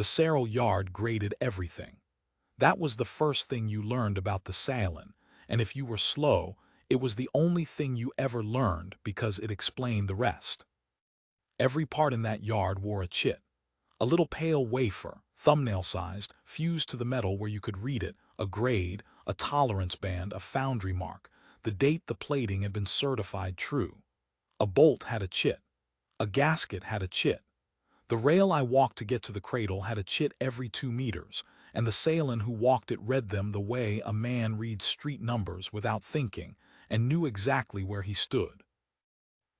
The Ceyllan yard graded everything. That was the first thing you learned about the Ceyllan, and if you were slow, it was the only thing you ever learned because it explained the rest. Every part in that yard wore a chit. A little pale wafer, thumbnail-sized, fused to the metal where you could read it, a grade, a tolerance band, a foundry mark, the date the plating had been certified true. A bolt had a chit. A gasket had a chit. The rail I walked to get to the cradle had a chit every 2 meters, and the Ceyllan who walked it read them the way a man reads street numbers without thinking and knew exactly where he stood.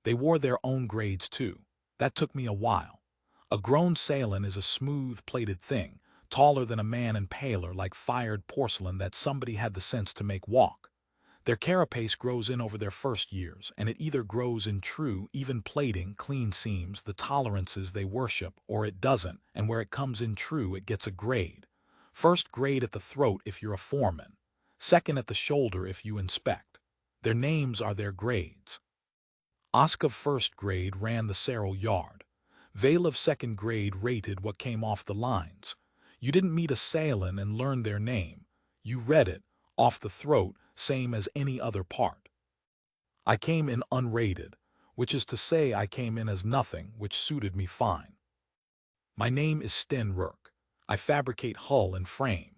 They wore their own grades too. That took me a while. A grown Ceyllan is a smooth, plated thing, taller than a man and paler like fired porcelain that somebody had the sense to make walk. Their carapace grows in over their first years, and it either grows in true, even plating, clean seams, the tolerances they worship, or it doesn't, and where it comes in true it gets a grade. First grade at the throat if you're a foreman. Second at the shoulder if you inspect. Their names are their grades. Osk of first grade ran the Ceyllan yard. Vale of second grade rated what came off the lines. You didn't meet a Ceyllan and learn their name. You read it, off the throat, same as any other part. I came in unrated, which is to say I came in as nothing, which suited me fine. My name is Sten Rourke. I fabricate hull and frame.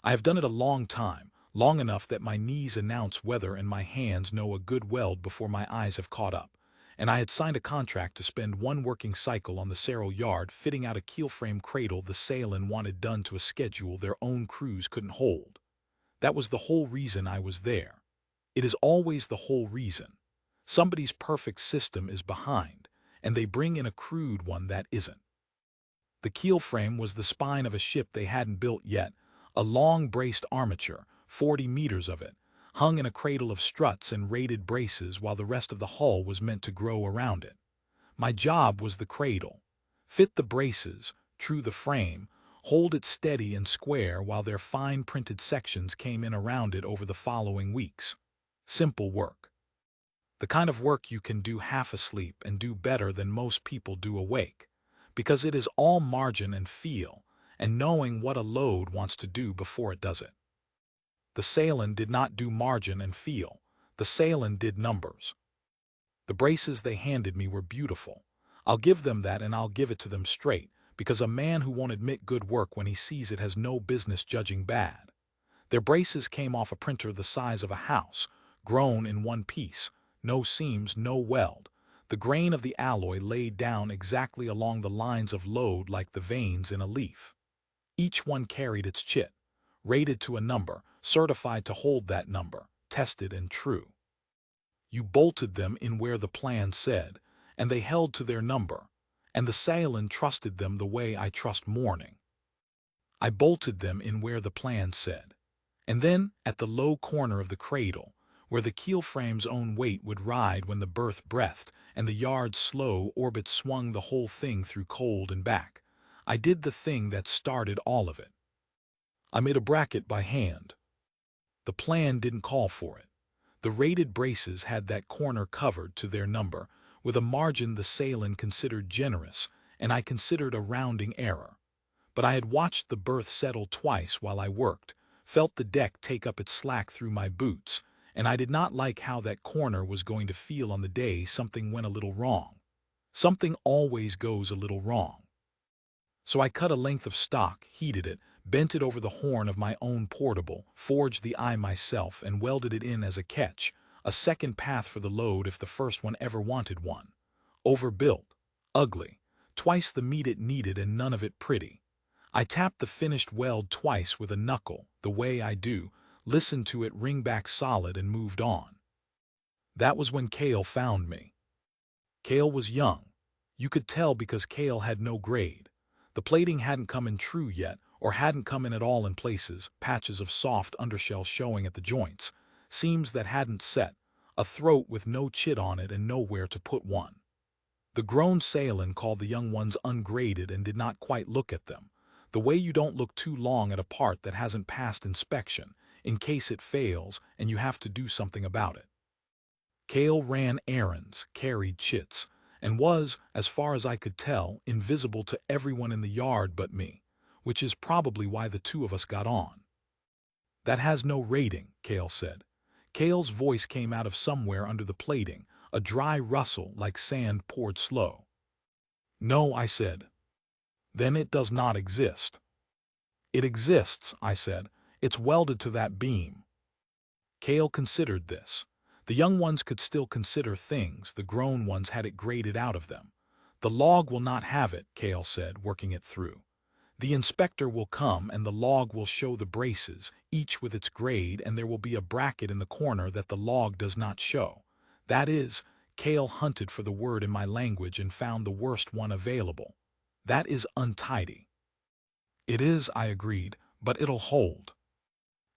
I have done it a long time, long enough that my knees announce weather and my hands know a good weld before my eyes have caught up, and I had signed a contract to spend 1 working cycle on the Ceyllan yard fitting out a keelframe cradle the Ceyllan wanted done to a schedule their own crews couldn't hold. That was the whole reason I was there. It is always the whole reason. Somebody's perfect system is behind, and they bring in a crude one that isn't. The keel frame was the spine of a ship they hadn't built yet, a long braced armature, 40 meters of it, hung in a cradle of struts and rated braces while the rest of the hull was meant to grow around it. My job was the cradle. Fit the braces, true the frame, hold it steady and square while their fine printed sections came in around it over the following weeks. Simple work. The kind of work you can do half asleep and do better than most people do awake, because it is all margin and feel, and knowing what a load wants to do before it does it. The Ceyllan did not do margin and feel. The Ceyllan did numbers. The braces they handed me were beautiful. I'll give them that, and I'll give it to them straight, because a man who won't admit good work when he sees it has no business judging bad. Their braces came off a printer the size of a house, grown in one piece, no seams, no weld. The grain of the alloy laid down exactly along the lines of load like the veins in a leaf. Each one carried its chit, rated to a number, certified to hold that number, tested and true. You bolted them in where the plan said, and they held to their number, and the Ceyllan trusted them the way I trust morning. I bolted them in where the plan said, and then at the low corner of the cradle, where the keel frame's own weight would ride when the berth breathed and the yard's slow orbit swung the whole thing through cold and back, I did the thing that started all of it. I made a bracket by hand. The plan didn't call for it. The rated braces had that corner covered to their number, with a margin the Ceyllan considered generous, and I considered a rounding error. But I had watched the berth settle twice while I worked, felt the deck take up its slack through my boots, and I did not like how that corner was going to feel on the day something went a little wrong. Something always goes a little wrong. So I cut a length of stock, heated it, bent it over the horn of my own portable, forged the eye myself, and welded it in as a catch, a second path for the load if the first one ever wanted one. Overbuilt, ugly, twice the meat it needed and none of it pretty. I tapped the finished weld twice with a knuckle, the way I do, listened to it ring back solid and moved on. That was when Cale found me. Cale was young. You could tell because Cale had no grade. The plating hadn't come in true yet, or hadn't come in at all in places, patches of soft undershell showing at the joints, seams that hadn't set, a throat with no chit on it and nowhere to put one. The grown Ceyllan called the young ones ungraded and did not quite look at them, the way you don't look too long at a part that hasn't passed inspection, in case it fails and you have to do something about it. Cale ran errands, carried chits, and was, as far as I could tell, invisible to everyone in the yard but me, which is probably why the two of us got on. That has no rating, Cale said. Cale's voice came out of somewhere under the plating, a dry rustle like sand poured slow. No, I said. Then it does not exist. It exists, I said. It's welded to that beam. Cale considered this. The young ones could still consider things, the grown ones had it graded out of them. The log will not have it, Cale said, working it through. The inspector will come and the log will show the braces, each with its grade, and there will be a bracket in the corner that the log does not show. That is, Cale hunted for the word in my language and found the worst one available. That is untidy. It is, I agreed, but it'll hold.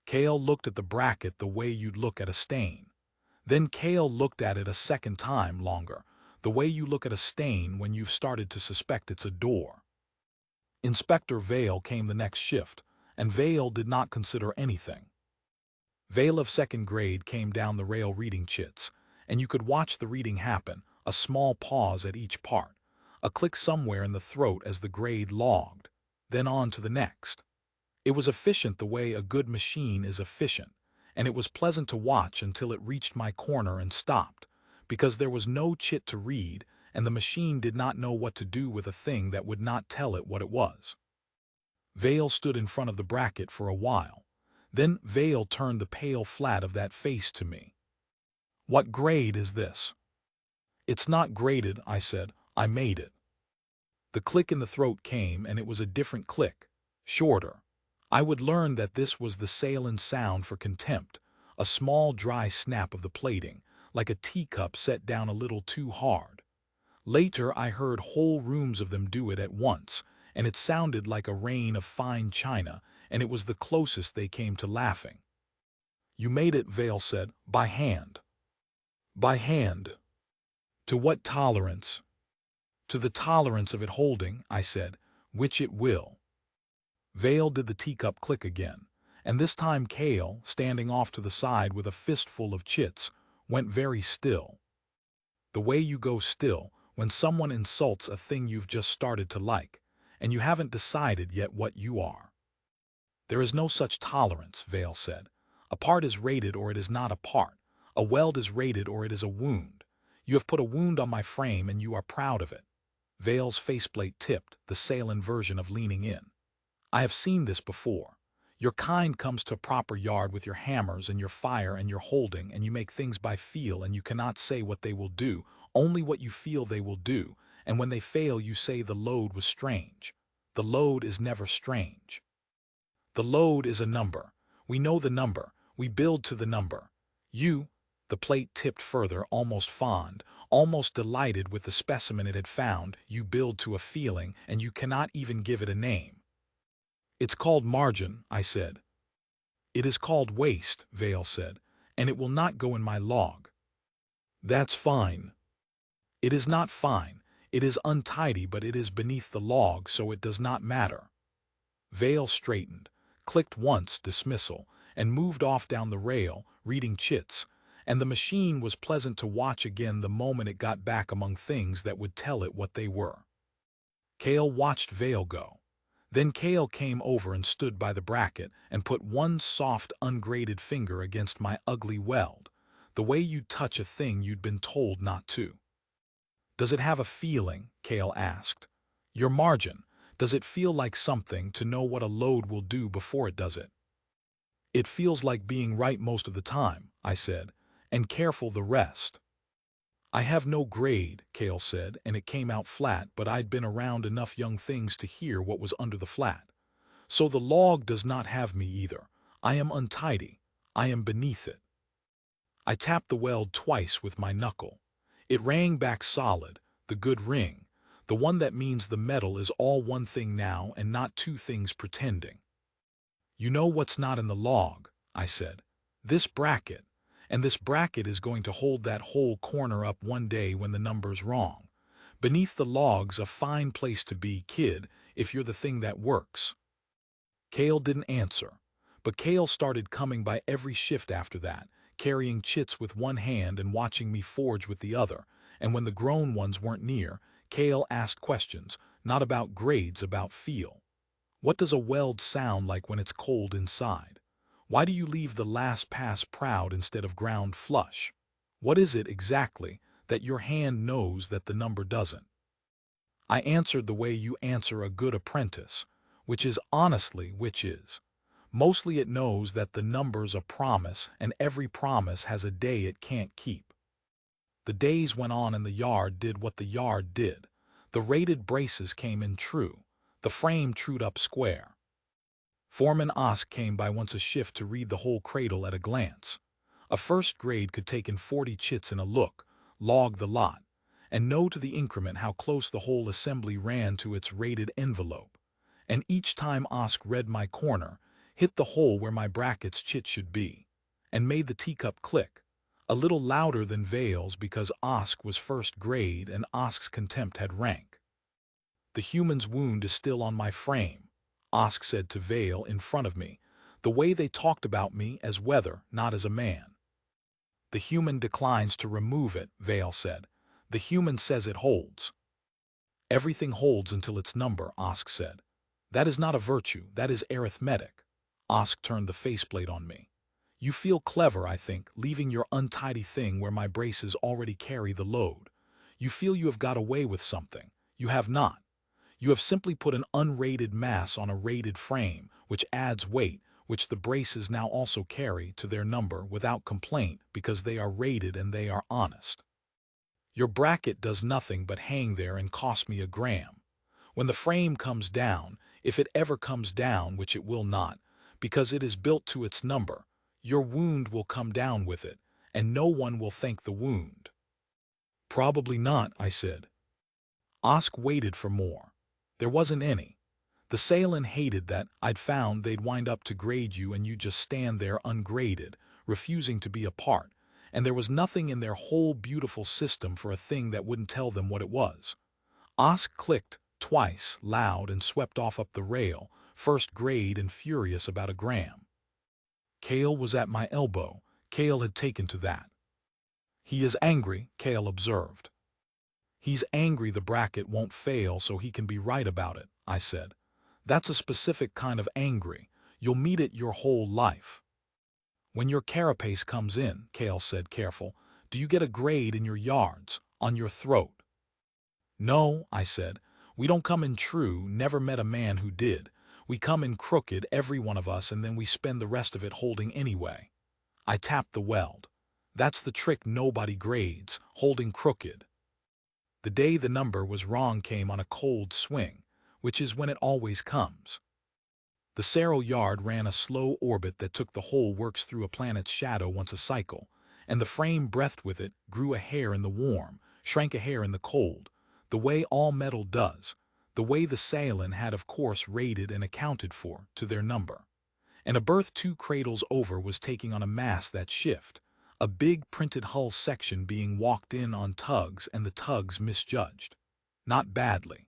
Cale looked at the bracket the way you'd look at a stain. Then Cale looked at it a second time longer, the way you look at a stain when you've started to suspect it's a door. Inspector Vale came the next shift, and Vale did not consider anything. Vale of second grade came down the rail reading chits, and you could watch the reading happen, a small pause at each part, a click somewhere in the throat as the grade logged, then on to the next. It was efficient the way a good machine is efficient, and it was pleasant to watch until it reached my corner and stopped, because there was no chit to read, and the machine did not know what to do with a thing that would not tell it what it was. Vale stood in front of the bracket for a while. Then Vale turned the pale flat of that face to me. What grade is this? It's not graded, I said. I made it. The click in the throat came, and it was a different click, shorter. I would learn that this was the Ceyllan sound for contempt, a small dry snap of the plating, like a teacup set down a little too hard. Later I heard whole rooms of them do it at once, and it sounded like a rain of fine china, and it was the closest they came to laughing. You made it, Vale said, by hand. By hand. To what tolerance? To the tolerance of it holding, I said, which it will. Vale did the teacup click again, and this time Cale, standing off to the side with a fistful of chits, went very still. The way you go still when someone insults a thing you've just started to like, and you haven't decided yet what you are. There is no such tolerance, Vale said. A part is rated or it is not a part. A weld is rated or it is a wound. You have put a wound on my frame and you are proud of it. Vale's faceplate tipped, the Ceyllan version of leaning in. I have seen this before. Your kind comes to a proper yard with your hammers and your fire and your holding, and you make things by feel, and you cannot say what they will do, only what you feel they will do, and when they fail you say the load was strange. The load is never strange. The load is a number. We know the number. We build to the number. You, the plate tipped further, almost fond, almost delighted with the specimen it had found, you build to a feeling, and you cannot even give it a name. It's called margin, I said. It is called waste, Vale said, and it will not go in my log. That's fine. It is not fine. It is untidy, but it is beneath the log, so it does not matter. Vale straightened, clicked once, dismissal, and moved off down the rail, reading chits, and the machine was pleasant to watch again the moment it got back among things that would tell it what they were. Cale watched Vale go. Then Cale came over and stood by the bracket and put one soft, ungraded finger against my ugly weld, the way you'd touch a thing you'd been told not to. Does it have a feeling? Cale asked. Your margin, does it feel like something to know what a load will do before it does it? It feels like being right most of the time, I said, and careful the rest. I have no grade, Cale said, and it came out flat, but I'd been around enough young things to hear what was under the flat. So the log does not have me either. I am untidy. I am beneath it. I tapped the weld twice with my knuckle. It rang back solid, the good ring, the one that means the metal is all one thing now and not two things pretending. You know what's not in the log, I said. This bracket. And this bracket is going to hold that whole corner up one day when the number's wrong. Beneath the log's a fine place to be, kid, if you're the thing that works. Cale didn't answer, but Cale started coming by every shift after that, carrying chits with one hand and watching me forge with the other, and when the grown ones weren't near, Cale asked questions, not about grades, about feel. What does a weld sound like when it's cold inside? Why do you leave the last pass proud instead of ground flush? What is it exactly that your hand knows that the number doesn't? I answered the way you answer a good apprentice, which is honestly which is. Mostly it knows that the number's a promise and every promise has a day it can't keep. The days went on and the yard did what the yard did. The rated braces came in true. The frame trued up square. Foreman Osk came by once a shift to read the whole cradle at a glance. A first grade could take in 40 chits in a look, log the lot, and know to the increment how close the whole assembly ran to its rated envelope. And each time Osk read my corner, hit the hole where my bracket's chit should be, and made the teacup click, a little louder than Vale's because Osk was first grade and Osk's contempt had rank. The human's wound is still on my frame, Osk said to Vale in front of me, the way they talked about me as weather, not as a man. The human declines to remove it, Vale said. The human says it holds. Everything holds until its number, Osk said. That is not a virtue, that is arithmetic. Osk turned the faceplate on me. You feel clever, I think, leaving your untidy thing where my braces already carry the load. You feel you have got away with something. You have not. You have simply put an unrated mass on a rated frame, which adds weight, which the braces now also carry to their number without complaint because they are rated and they are honest. Your bracket does nothing but hang there and cost me a gram. When the frame comes down, if it ever comes down, which it will not, because it is built to its number, your wound will come down with it, and no one will thank the wound. Probably not, I said. Osk waited for more. There wasn't any. The Ceyllan hated that I'd found they'd wind up to grade you and you just stand there ungraded, refusing to be a part, and there was nothing in their whole beautiful system for a thing that wouldn't tell them what it was. Osk clicked twice, loud, and swept off up the rail, first grade and furious about a gram. Cale was at my elbow. Cale had taken to that. He is angry, Cale observed. He's angry the bracket won't fail so he can be right about it, I said. That's a specific kind of angry. You'll meet it your whole life. When your carapace comes in, Cale said, careful, do you get a grade in your yards, on your throat? No, I said. We don't come in true, never met a man who did. We come in crooked, every one of us, and then we spend the rest of it holding anyway. I tapped the weld. That's the trick nobody grades, holding crooked. The day the number was wrong came on a cold swing, which is when it always comes. The Ceyllan yard ran a slow orbit that took the whole works through a planet's shadow once a cycle, and the frame breathed with it, grew a hair in the warm, shrank a hair in the cold, the way all metal does, the way the Ceyllan had of course rated and accounted for, to their number. And a berth 2 cradles over was taking on a mass that shift, a big printed hull section being walked in on tugs and the tugs misjudged. Not badly.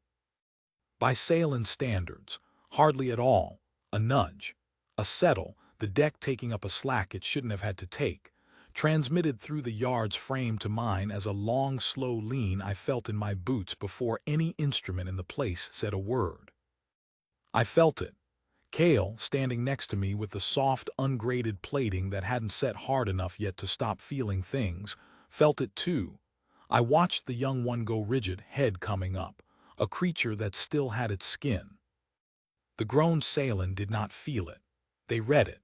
By Ceyllan standards, hardly at all, a nudge, a settle, the deck taking up a slack it shouldn't have had to take, transmitted through the yard's frame to mine as a long, slow lean I felt in my boots before any instrument in the place said a word. I felt it. Cale, standing next to me with the soft, ungraded plating that hadn't set hard enough yet to stop feeling things, felt it too. I watched the young one go rigid, head coming up, a creature that still had its skin. The grown Ceyllan did not feel it. They read it.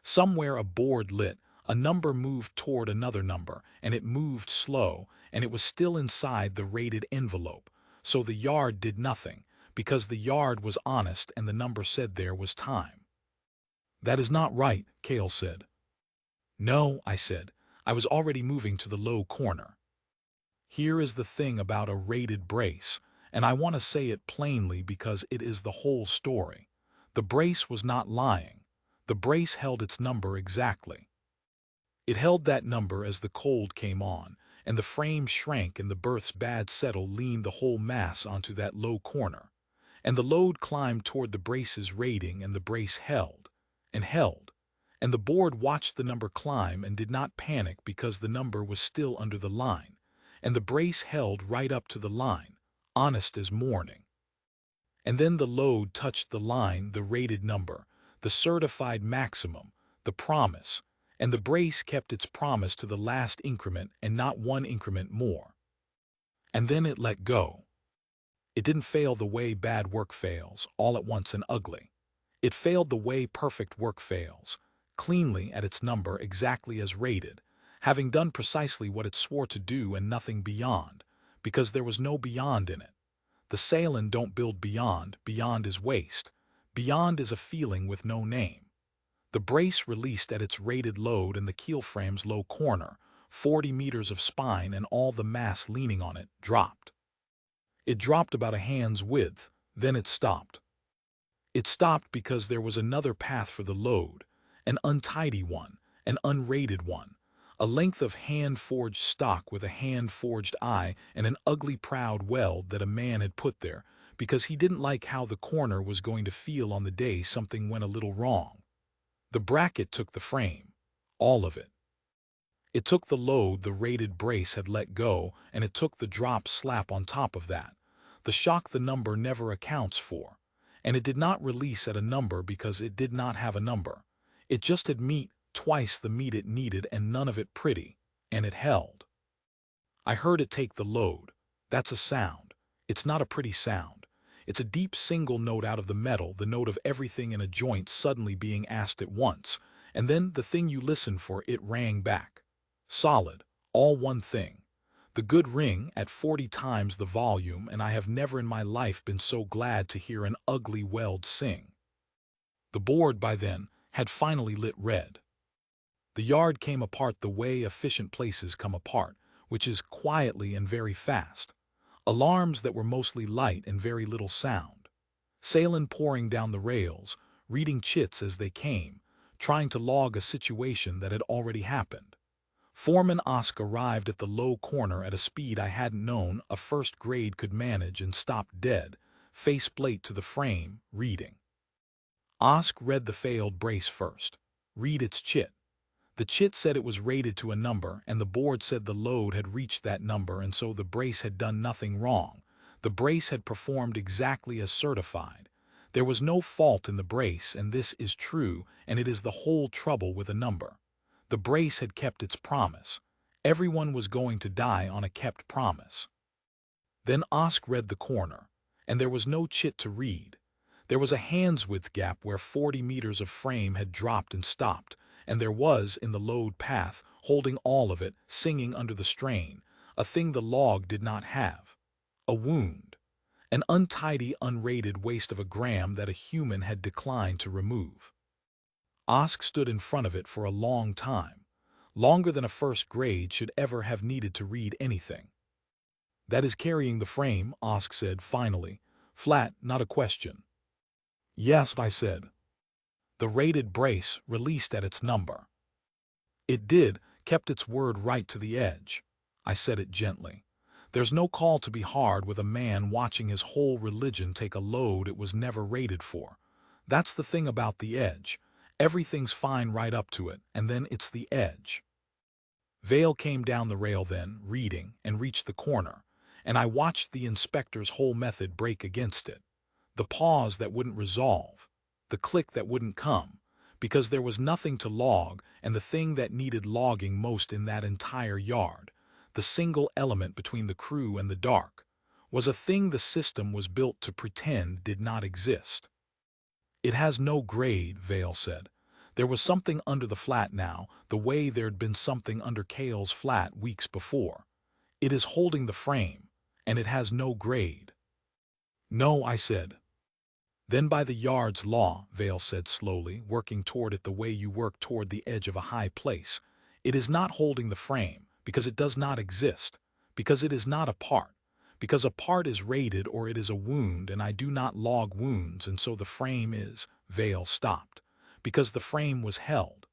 Somewhere a board lit, a number moved toward another number, and it moved slow, and it was still inside the rated envelope, so the yard did nothing, because the yard was honest and the number said there was time. That is not right, Cale said. No, I said. I was already moving to the low corner. Here is the thing about a rated brace, and I want to say it plainly because it is the whole story. The brace was not lying. The brace held its number exactly. It held that number as the cold came on, and the frame shrank and the berth's bad settle leaned the whole mass onto that low corner. And the load climbed toward the brace's rating and the brace held, and held. And the board watched the number climb and did not panic because the number was still under the line. And the brace held right up to the line, honest as morning. And then the load touched the line, the rated number, the certified maximum, the promise, and the brace kept its promise to the last increment and not one increment more. And then it let go. It didn't fail the way bad work fails, all at once and ugly. It failed the way perfect work fails, cleanly at its number exactly as rated, having done precisely what it swore to do and nothing beyond, because there was no beyond in it. The Ceyllan don't build beyond, beyond is waste. Beyond is a feeling with no name. The brace released at its rated load and the keel frame's low corner, 40 meters of spine and all the mass leaning on it, dropped. It dropped about a hand's width, then it stopped. It stopped because there was another path for the load, an untidy one, an unrated one, a length of hand-forged stock with a hand-forged eye and an ugly proud weld that a man had put there because he didn't like how the corner was going to feel on the day something went a little wrong. The bracket took the frame, all of it. It took the load the rated brace had let go, and it took the drop slap on top of that, the shock the number never accounts for. And it did not release at a number because it did not have a number. It just had meat, twice the meat it needed and none of it pretty, and it held. I heard it take the load. That's a sound. It's not a pretty sound. It's a deep single note out of the metal, the note of everything in a joint suddenly being asked at once, and then the thing you listen for, it rang back. Solid, all one thing. The good ring at 40 times the volume, and I have never in my life been so glad to hear an ugly weld sing. The board, by then, had finally lit red. The yard came apart the way efficient places come apart, which is quietly and very fast. Alarms that were mostly light and very little sound. Ceyllan pouring down the rails, reading chits as they came, trying to log a situation that had already happened. Foreman Osk arrived at the low corner at a speed I hadn't known a first grade could manage and stopped dead, face plate to the frame, reading. Osk read the failed brace first. Read its chit. The chit said it was rated to a number, and the board said the load had reached that number, and so the brace had done nothing wrong. The brace had performed exactly as certified. There was no fault in the brace, and this is true, and it is the whole trouble with a number. The brace had kept its promise. Everyone was going to die on a kept promise. Then Osk read the corner, and there was no chit to read. There was a hand's-width gap where 40 meters of frame had dropped and stopped, and there was, in the load path, holding all of it, singing under the strain, a thing the log did not have. A wound. An untidy, unrated waste of a gram that a human had declined to remove. Osk stood in front of it for a long time, longer than a first grade should ever have needed to read anything. That is carrying the frame, Osk said finally, flat, not a question. Yes, I said. The rated brace released at its number. It did, kept its word right to the edge. I said it gently. There's no call to be hard with a man watching his whole religion take a load it was never rated for. That's the thing about the edge. Everything's fine right up to it, and then it's the edge. Vale came down the rail then, reading, and reached the corner, and I watched the inspector's whole method break against it. The pause that wouldn't resolve, the click that wouldn't come, because there was nothing to log, and the thing that needed logging most in that entire yard, the single element between the crew and the dark, was a thing the system was built to pretend did not exist. It has no grade, Vale said. There was something under the flat now, the way there'd been something under Cale's flat weeks before. It is holding the frame, and it has no grade. No, I said. Then by the yard's law, Vale said slowly, working toward it the way you work toward the edge of a high place, it is not holding the frame, because it does not exist, because it is not a part, because a part is rated or it is a wound, and I do not log wounds, and so the frame is, Vale stopped, because the frame was held.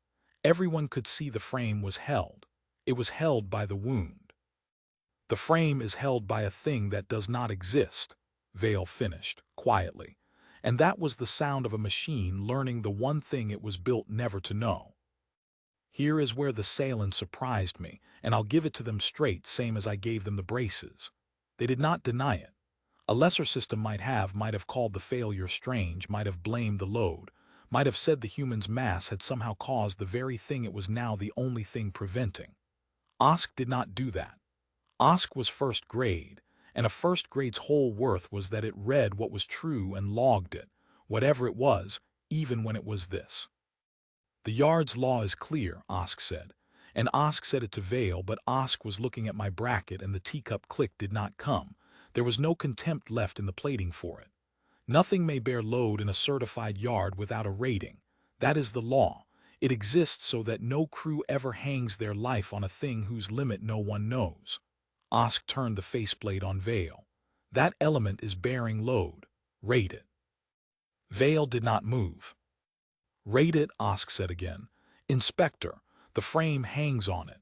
Everyone could see the frame was held. It was held by the wound. The frame is held by a thing that does not exist, Vale finished, quietly, and that was the sound of a machine learning the one thing it was built never to know. Here is where the Ceyllan surprised me, and I'll give it to them straight, same as I gave them the braces. They did not deny it. A lesser system might have called the failure strange, might have blamed the load, might have said the human's mass had somehow caused the very thing it was now the only thing preventing. Osk did not do that. Osk was first grade, and a first grade's whole worth was that it read what was true and logged it, whatever it was, even when it was this. The yard's law is clear, Osk said. And Osk said it to Vale, but Osk was looking at my bracket and the teacup click did not come. There was no contempt left in the plating for it. Nothing may bear load in a certified yard without a rating. That is the law. It exists so that no crew ever hangs their life on a thing whose limit no one knows. Osk turned the faceplate on Vale. That element is bearing load. Rate it. Vale did not move. Rate it, Osk said again. Inspector, the frame hangs on it.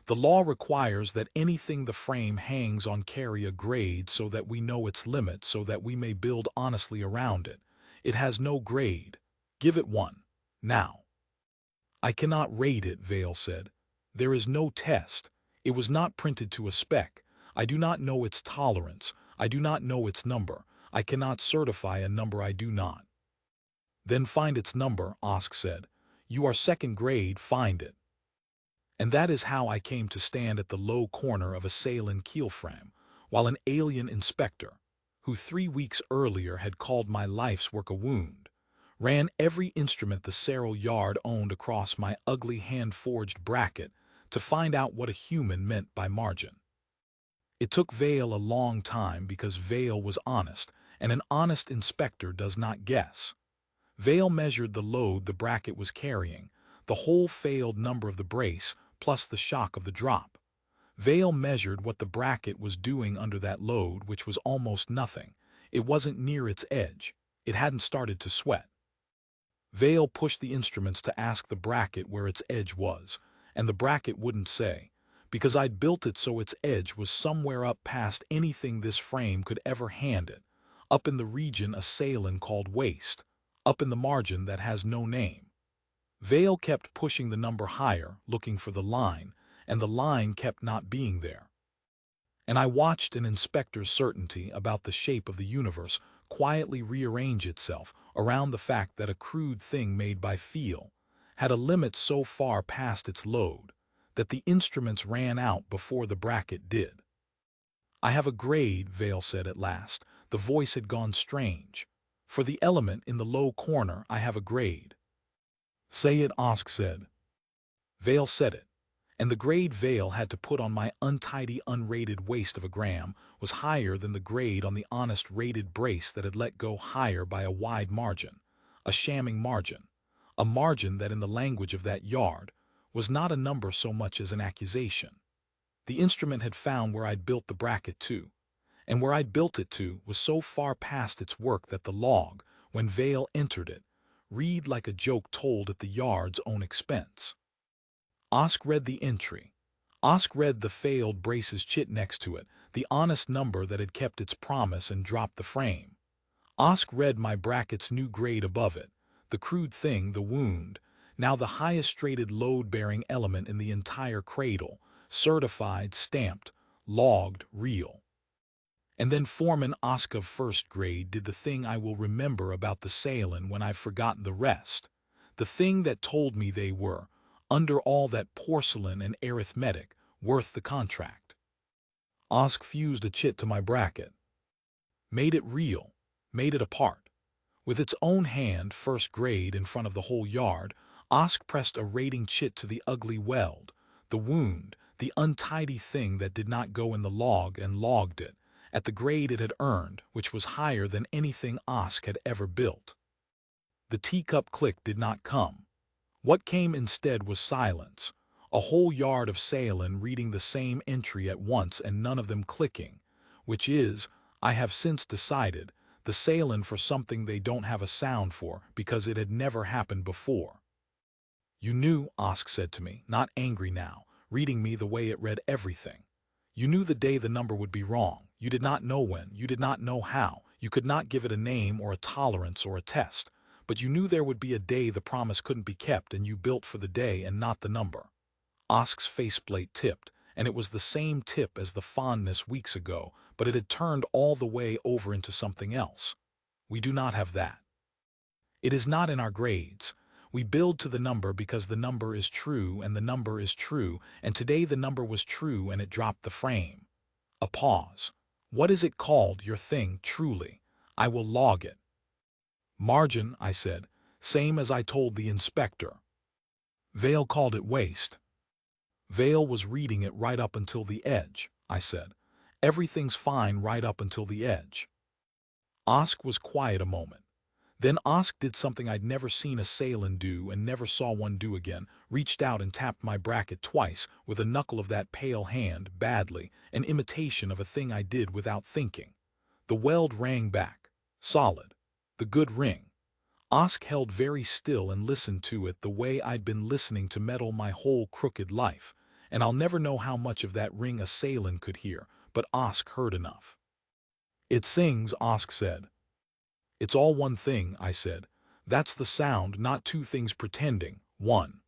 The law requires that anything the frame hangs on carry a grade so that we know its limit so that we may build honestly around it. It has no grade. Give it one. Now. I cannot rate it, Vale said. There is no test. It was not printed to a spec. I do not know its tolerance. I do not know its number. I cannot certify a number I do not. Then find its number, Osk said. You are second grade, find it. And that is how I came to stand at the low corner of a Ceyllan keelframe, while an alien inspector, who 3 weeks earlier had called my life's work a wound, ran every instrument the Ceyllan yard owned across my ugly hand-forged bracket to find out what a human meant by margin. It took Vale a long time because Vale was honest, and an honest inspector does not guess. Vale measured the load the bracket was carrying, the whole failed number of the brace, plus the shock of the drop. Vale measured what the bracket was doing under that load, which was almost nothing. It wasn't near its edge. It hadn't started to sweat. Vale pushed the instruments to ask the bracket where its edge was, and the bracket wouldn't say, because I'd built it so its edge was somewhere up past anything this frame could ever hand it, up in the region a Ceyllan called waste, up in the margin that has no name. Vale kept pushing the number higher, looking for the line, and the line kept not being there. And I watched an inspector's certainty about the shape of the universe quietly rearrange itself around the fact that a crude thing made by feel had a limit so far past its load that the instruments ran out before the bracket did. I have a grade, Vale said at last. The voice had gone strange. For the element in the low corner, I have a grade. Say it, Osk said. Vale said it, and the grade Vale had to put on my untidy, unrated waste of a gram was higher than the grade on the honest rated brace that had let go higher by a wide margin, a shamming margin, a margin that in the language of that yard was not a number so much as an accusation. The instrument had found where I'd built the bracket to, and where I'd built it to was so far past its work that the log, when Vale entered it, read like a joke told at the yard's own expense. Osk read the entry. Osk read the failed brace's chit next to it, the honest number that had kept its promise and dropped the frame. Osk read my bracket's new grade above it, the crude thing, the wound, now the highest rated load-bearing element in the entire cradle, certified, stamped, logged, real. And then Foreman Osk of first grade did the thing I will remember about the Ceyllan when I've forgotten the rest, the thing that told me they were, under all that porcelain and arithmetic, worth the contract. Osk fused a chit to my bracket. Made it real, made it a part. With its own hand, first grade, in front of the whole yard, Osk pressed a rating chit to the ugly weld, the wound, the untidy thing that did not go in the log, and logged it, at the grade it had earned, which was higher than anything Osk had ever built. The teacup click did not come. What came instead was silence, a whole yard of Ceyllan reading the same entry at once and none of them clicking, which is, I have since decided, the Ceyllan for something they don't have a sound for because it had never happened before. You knew, Osk said to me, not angry now, reading me the way it read everything. You knew the day the number would be wrong. You did not know when. You did not know how. You could not give it a name or a tolerance or a test. But you knew there would be a day the promise couldn't be kept, and you built for the day and not the number. Osk's faceplate tipped, and it was the same tip as the fondness weeks ago, but it had turned all the way over into something else. We do not have that. It is not in our grades. We build to the number because the number is true and the number is true, and today the number was true and it dropped the frame. A pause. What is it called, your thing, truly? I will log it. Margin, I said, same as I told the inspector. Vale called it waste. Vale was reading it right up until the edge, I said. Everything's fine right up until the edge. Osk was quiet a moment. Then Osk did something I'd never seen a Ceyllan do and never saw one do again, reached out and tapped my bracket twice with a knuckle of that pale hand, badly, an imitation of a thing I did without thinking. The weld rang back. Solid. The good ring. Osk held very still and listened to it the way I'd been listening to metal my whole crooked life, and I'll never know how much of that ring a Ceyllan could hear, but Osk heard enough. It sings, Osk said. It's all one thing, I said. That's the sound, not two things pretending, one.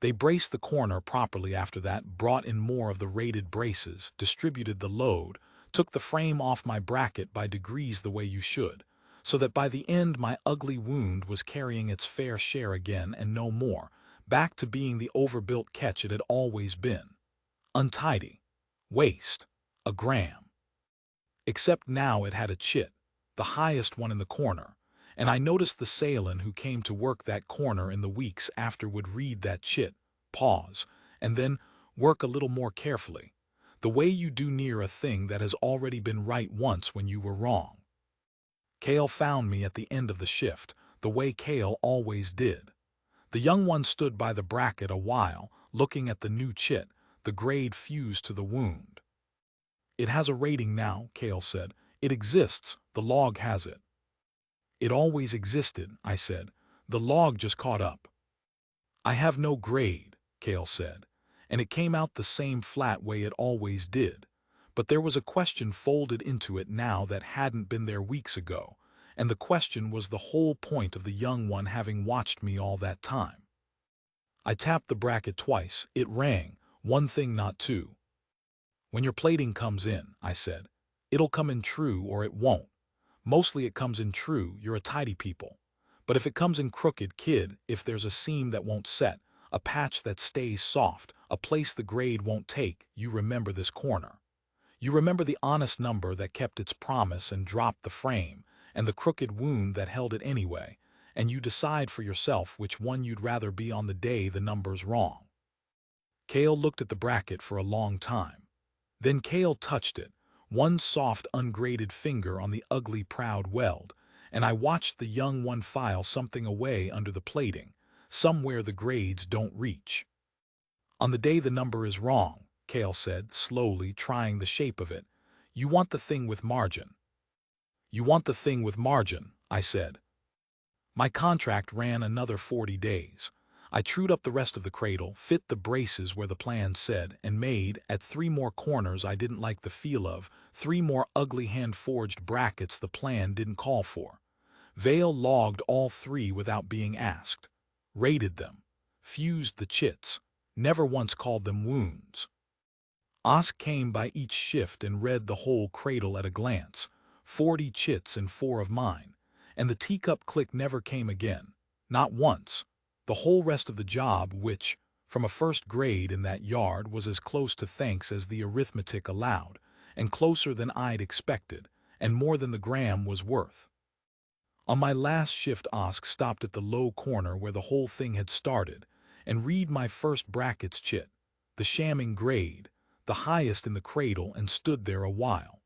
They braced the corner properly after that, brought in more of the rated braces, distributed the load, took the frame off my bracket by degrees the way you should, so that by the end my ugly wound was carrying its fair share again and no more, back to being the overbuilt catch it had always been. Untidy. Waste. A gram. Except now it had a chit, the highest one in the corner, and I noticed the Ceyllan who came to work that corner in the weeks after would read that chit, pause, and then work a little more carefully, the way you do near a thing that has already been right once when you were wrong. Cale found me at the end of the shift, the way Cale always did. The young one stood by the bracket a while, looking at the new chit, the grade fused to the wound. It has a rating now, Cale said. It exists, the log has it. It always existed, I said. The log just caught up. I have no grade, Cale said, and it came out the same flat way it always did. But there was a question folded into it now that hadn't been there weeks ago, and the question was the whole point of the young one having watched me all that time. I tapped the bracket twice. It rang, one thing not two. When your plating comes in, I said, it'll come in true or it won't. Mostly it comes in true, you're a tidy people. But if it comes in crooked, kid, if there's a seam that won't set, a patch that stays soft, a place the grade won't take, you remember this corner. You remember the honest number that kept its promise and dropped the frame, and the crooked wound that held it anyway, and you decide for yourself which one you'd rather be on the day the number's wrong. Cale looked at the bracket for a long time. Then Cale touched it, one soft ungraded finger on the ugly proud weld, and I watched the young one file something away under the plating, somewhere the grades don't reach. On the day the number is wrong, Cale said, slowly trying the shape of it, you want the thing with margin. You want the thing with margin, I said. My contract ran another 40 days. I trued up the rest of the cradle, fit the braces where the plan said, and made, at 3 more corners I didn't like the feel of, 3 more ugly hand-forged brackets the plan didn't call for. Vale logged all 3 without being asked. Rated them. Fused the chits. Never once called them wounds. Osk came by each shift and read the whole cradle at a glance. 40 chits and 4 of mine. And the teacup click never came again. Not once. The whole rest of the job, which, from a first grade in that yard, was as close to thanks as the arithmetic allowed, and closer than I'd expected, and more than the gram was worth. On my last shift, Osk stopped at the low corner where the whole thing had started, and read my first brackets chit, the shamming grade, the highest in the cradle, and stood there a while.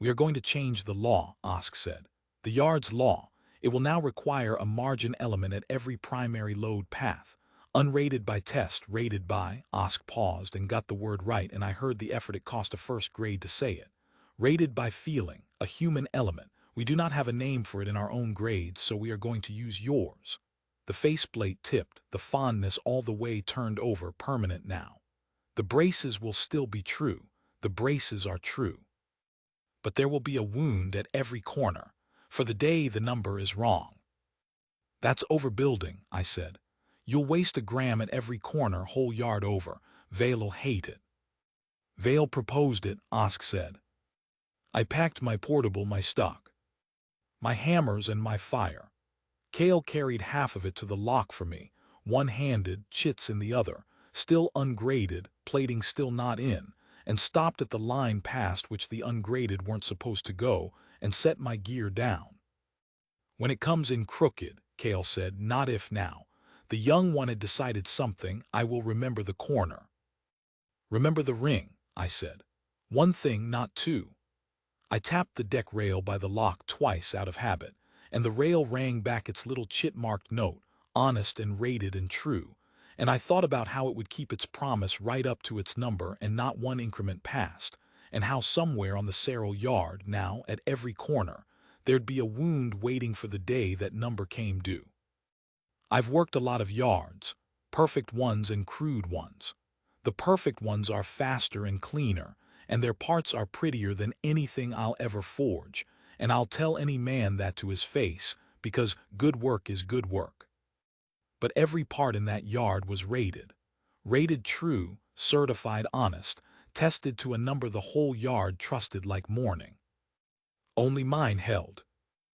We are going to change the law, Osk said. The yard's law. It will now require a margin element at every primary load path. Unrated by test, rated by, Osk paused and got the word right, and I heard the effort it cost a first grade to say it. Rated by feeling, a human element. We do not have a name for it in our own grades, so we are going to use yours. The faceplate tipped, the fondness all the way turned over, permanent now. The braces will still be true. The braces are true. But there will be a wound at every corner. For the day the number is wrong. That's overbuilding, I said. You'll waste a gram at every corner, whole yard over. Vale'll hate it. Vale proposed it, Osk said. I packed my portable, my stock, my hammers and my fire. Cale carried half of it to the lock for me, one-handed, chits in the other, still ungraded, plating still not in, and stopped at the line past which the ungraded weren't supposed to go, and set my gear down. When it comes in crooked, Cale said, not if now. The young one had decided something. I will remember the corner. Remember the ring, I said. One thing, not two. I tapped the deck rail by the lock twice out of habit, and the rail rang back its little chit-marked note, honest and rated and true, and I thought about how it would keep its promise right up to its number and not one increment past, and how somewhere on the Ceyllan yard now, at every corner, there'd be a wound waiting for the day that number came due. I've worked a lot of yards, perfect ones and crude ones. The perfect ones are faster and cleaner, and their parts are prettier than anything I'll ever forge, and I'll tell any man that to his face, because good work is good work. But every part in that yard was rated. Rated true, certified honest, tested to a number the whole yard trusted like morning. Only mine held.